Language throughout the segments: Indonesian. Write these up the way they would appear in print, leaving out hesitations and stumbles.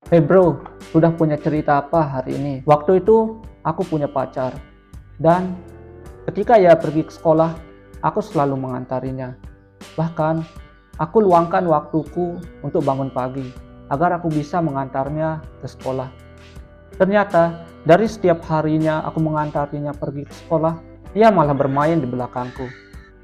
Hey bro, sudah punya cerita apa hari ini? Waktu itu aku punya pacar dan ketika ia pergi ke sekolah, aku selalu mengantar-nya. Bahkan aku luangkan waktuku untuk bangun pagi agar aku bisa mengantarnya ke sekolah. Ternyata dari setiap harinya aku mengantar-nya pergi ke sekolah, dia malah bermain di belakangku.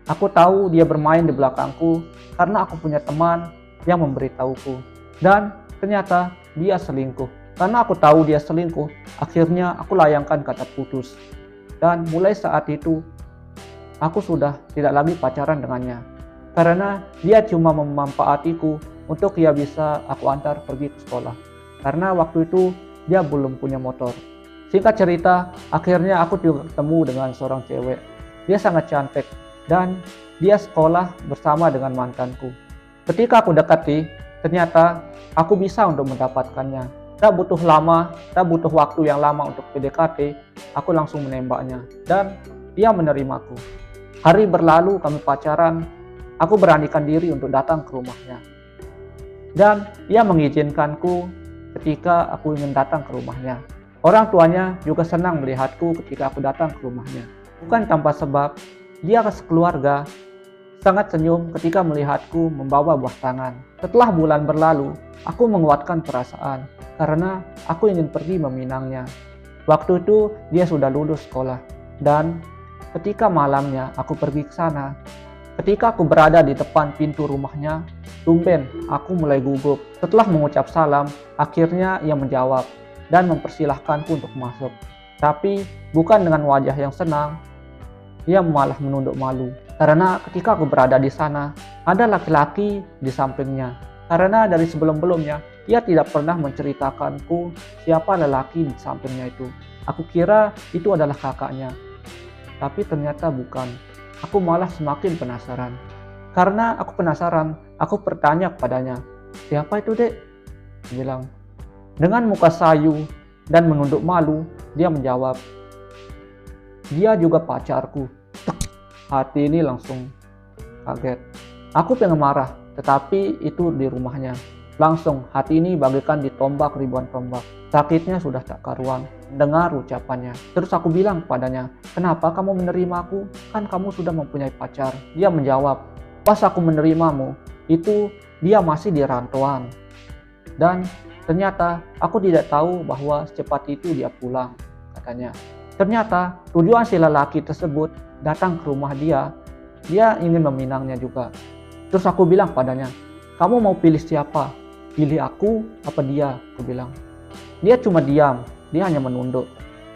Aku tahu dia bermain di belakangku karena aku punya teman yang memberitahuku. Dan ternyata dia selingkuh. Karena aku tahu dia selingkuh, akhirnya aku layangkan kata putus. Dan mulai saat itu, aku sudah tidak lagi pacaran dengannya. Karena dia cuma memanfaatiku untuk dia bisa aku antar pergi ke sekolah. Karena waktu itu dia belum punya motor. Singkat cerita, akhirnya aku juga ketemu dengan seorang cewek. Dia sangat cantik dan dia sekolah bersama dengan mantanku. Ketika aku dekati, ternyata aku bisa untuk mendapatkannya. Tak butuh lama, tak butuh waktu yang lama untuk PDKT, aku langsung menembaknya dan dia menerimaku. Hari berlalu kami pacaran, aku beranikan diri untuk datang ke rumahnya. Dan ia mengizinkanku ketika aku ingin datang ke rumahnya. Orang tuanya juga senang melihatku ketika aku datang ke rumahnya. Bukan tanpa sebab, dia sekeluarga sangat senyum ketika melihatku membawa buah tangan. Setelah bulan berlalu, aku menguatkan perasaan karena aku ingin pergi meminangnya. Waktu itu dia sudah lulus sekolah dan ketika malamnya aku pergi ke sana, ketika aku berada di depan pintu rumahnya, tumben aku mulai gugup. Setelah mengucap salam, akhirnya ia menjawab dan mempersilahkanku untuk masuk. Tapi bukan dengan wajah yang senang, ia malah menunduk malu. Karena ketika aku berada di sana, ada laki-laki di sampingnya. Karena dari sebelum-belumnya, ia tidak pernah menceritakanku siapa lelaki di sampingnya itu. Aku kira itu adalah kakaknya, tapi ternyata bukan. Aku malah semakin penasaran. Karena aku penasaran, aku bertanya kepadanya, "Siapa itu, Dek?" Dia bilang. Dengan muka sayu dan menunduk malu, dia menjawab, "Dia juga pacarku." Hati ini langsung kaget. Aku pengen marah, tetapi itu di rumahnya. Langsung hati ini bagaikan ditombak ribuan tombak. Sakitnya sudah tak karuan dengar ucapannya. Terus aku bilang kepadanya, "Kenapa kamu menerimaku? Kan kamu sudah mempunyai pacar." Dia menjawab, "Pas aku menerimamu, itu dia masih di rantauan." Dan ternyata aku tidak tahu bahwa secepat itu dia pulang, katanya. Ternyata tujuan si lelaki tersebut datang ke rumah dia ingin meminangnya juga. Terus aku bilang padanya, "Kamu mau pilih siapa? Pilih aku apa dia?" Aku bilang. Dia cuma diam, dia hanya menunduk,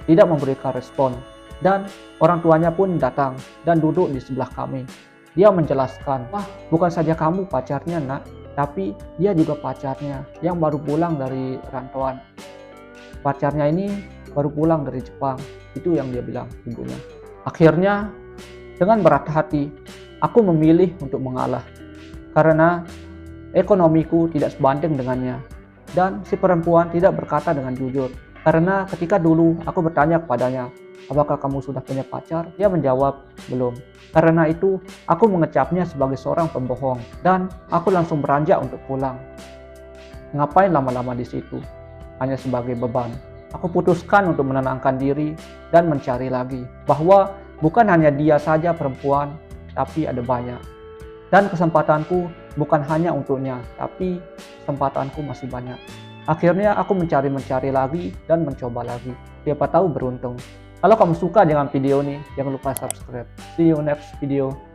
tidak memberikan respon. Dan orang tuanya pun datang dan duduk di sebelah kami. Dia menjelaskan, "Wah, bukan saja kamu pacarnya, Nak, tapi dia juga pacarnya yang baru pulang dari rantauan. Pacarnya ini baru pulang dari Jepang." Itu yang dia bilang ibunya. Akhirnya dengan berat hati aku memilih untuk mengalah karena ekonomiku tidak sebanding dengannya dan si perempuan tidak berkata dengan jujur. Karena ketika dulu aku bertanya kepadanya, "Apakah kamu sudah punya pacar?" Dia menjawab, "Belum." Karena itu aku mengecapnya sebagai seorang pembohong dan aku langsung beranjak untuk pulang. Ngapain lama-lama di situ? Hanya sebagai beban. Aku putuskan untuk menenangkan diri dan mencari lagi bahwa bukan hanya dia saja perempuan, tapi ada banyak. Dan kesempatanku bukan hanya untuknya, tapi kesempatanku masih banyak. Akhirnya aku mencari lagi dan mencoba lagi. Siapa tahu beruntung. Kalau kamu suka dengan video ini, jangan lupa subscribe. See you next video.